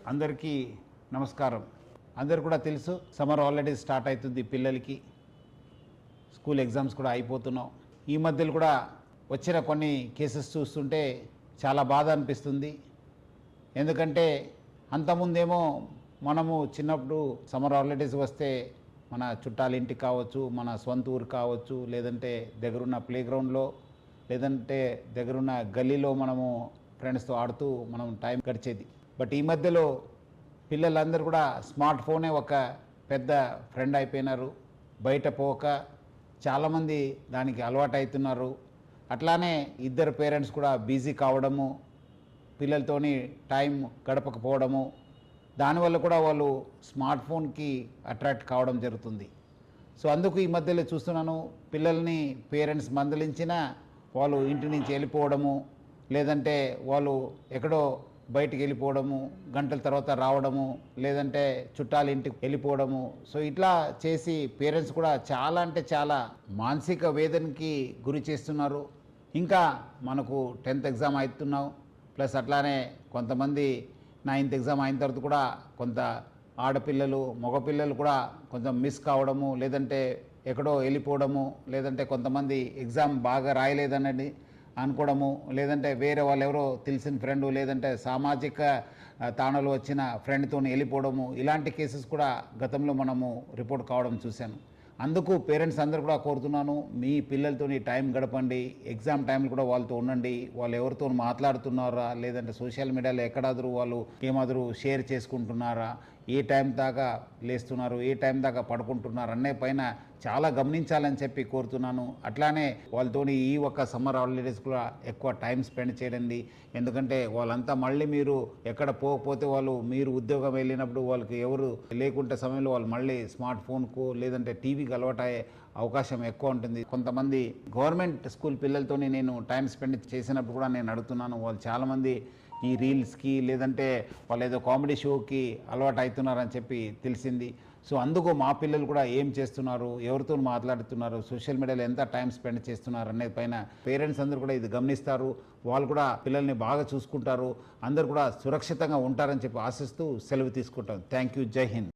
అందరికీ నమస్కారం. అందరు కూడా తెలుసు, సమ్మర్ హాలిడేస్ స్టార్ట్ అవుతుంది, పిల్లలకి స్కూల్ ఎగ్జామ్స్ కూడా అయిపోతున్నాం. ఈ మధ్యలో కూడా వచ్చిన కొన్ని కేసెస్ చూస్తుంటే చాలా బాధ అనిపిస్తుంది. ఎందుకంటే అంతకుముందేమో మనము చిన్నప్పుడు సమ్మర్ హాలిడేస్ వస్తే మన చుట్టాల ఇంటికి కావచ్చు, మన సొంత ఊరు కావచ్చు, లేదంటే దగ్గరున్న ప్లే గ్రౌండ్లో, లేదంటే దగ్గరున్న గల్లీలో మనము ఫ్రెండ్స్తో ఆడుతూ మనం టైం గడిచేది. బట్ ఈ మధ్యలో పిల్లలందరూ కూడా స్మార్ట్ ఫోనే ఒక పెద్ద ఫ్రెండ్ అయిపోయినారు. బయట పోక చాలామంది దానికి అలవాటు అవుతున్నారు. అట్లానే ఇద్దరు పేరెంట్స్ కూడా బిజీ కావడము, పిల్లలతోని టైం గడపకపోవడము, దానివల్ల కూడా వాళ్ళు స్మార్ట్ ఫోన్కి అట్రాక్ట్ కావడం జరుగుతుంది. సో అందుకు ఈ మధ్యలో చూస్తున్నాను, పిల్లల్ని పేరెంట్స్ మందలించినా వాళ్ళు ఇంటి నుంచి వెళ్ళిపోవడము, లేదంటే వాళ్ళు ఎక్కడో బయటికి వెళ్ళిపోవడము, గంటల తర్వాత రావడము, లేదంటే చుట్టాల ఇంటికి వెళ్ళిపోవడము. సో ఇట్లా చేసి పేరెంట్స్ కూడా చాలా అంటే చాలా మానసిక వేదనకి గురి చేస్తున్నారు. ఇంకా మనకు 10th ఎగ్జామ్ అవుతున్నాం, ప్లస్ అట్లానే కొంతమంది 9th ఎగ్జామ్ అయిన తర్వాత కూడా కొంత ఆడపిల్లలు మగపిల్లలు కూడా కొంచెం మిస్ కావడము, లేదంటే ఎక్కడో వెళ్ళిపోవడము, లేదంటే కొంతమంది ఎగ్జామ్ బాగా రాయలేదన్నది అనుకోవడము, లేదంటే వేరే వాళ్ళు ఎవరో తెలిసిన ఫ్రెండ్, లేదంటే సామాజిక తాణాలు వచ్చిన ఫ్రెండ్తో వెళ్ళిపోవడము, ఇలాంటి కేసెస్ కూడా గతంలో మనము రిపోర్ట్ కావడం చూశాను. అందుకు పేరెంట్స్ అందరూ కూడా కోరుతున్నాను, మీ పిల్లలతో టైం గడపండి. ఎగ్జామ్ టైంలో కూడా వాళ్ళతో ఉండండి. వాళ్ళు ఎవరితో మాట్లాడుతున్నారా, లేదంటే సోషల్ మీడియాలో ఎక్కడాదరు వాళ్ళు ఏమాదరు షేర్ చేసుకుంటున్నారా, ఏ టైం దాకా లేస్తున్నారు, ఏ టైం దాకా పడుకుంటున్నారు అనే పైన చాలా గమనించాలని చెప్పి కోరుతున్నాను. అట్లానే వాళ్ళతోని ఈ ఒక్క సమ్మర్ హాలిడేస్ కూడా ఎక్కువ టైం స్పెండ్ చేయండి. ఎందుకంటే వాళ్ళంతా మళ్ళీ మీరు ఎక్కడ పోకపోతే వాళ్ళు మీరు ఉద్యోగం వెళ్ళినప్పుడు వాళ్ళకి ఎవరు లేకుంటే సమయంలో వాళ్ళు మళ్ళీ స్మార్ట్ ఫోన్కు లేదంటే టీవీకి అలవాటయ్యే అవకాశం ఎక్కువ ఉంటుంది. కొంతమంది గవర్నమెంట్ స్కూల్ పిల్లలతో నేను టైం స్పెండ్ చేసినప్పుడు కూడా నేను అడుగుతున్నాను, వాళ్ళు చాలామంది ఈ రీల్స్కి లేదంటే వాళ్ళు ఏదో కామెడీ షోకి అలవాటు అవుతున్నారని చెప్పి తెలిసింది. సో అందుకు మా పిల్లలు కూడా ఏం చేస్తున్నారు, ఎవరితో మాట్లాడుతున్నారు, సోషల్ మీడియాలో ఎంత టైం స్పెండ్ చేస్తున్నారు అనే పైన పేరెంట్స్ అందరూ కూడా ఇది గమనిస్తారు. వాళ్ళు కూడా పిల్లల్ని బాగా చూసుకుంటారు, అందరూ కూడా సురక్షితంగా ఉంటారని చెప్పి ఆశిస్తూ సెలవు తీసుకుంటాం. Thank you. జై హింద్.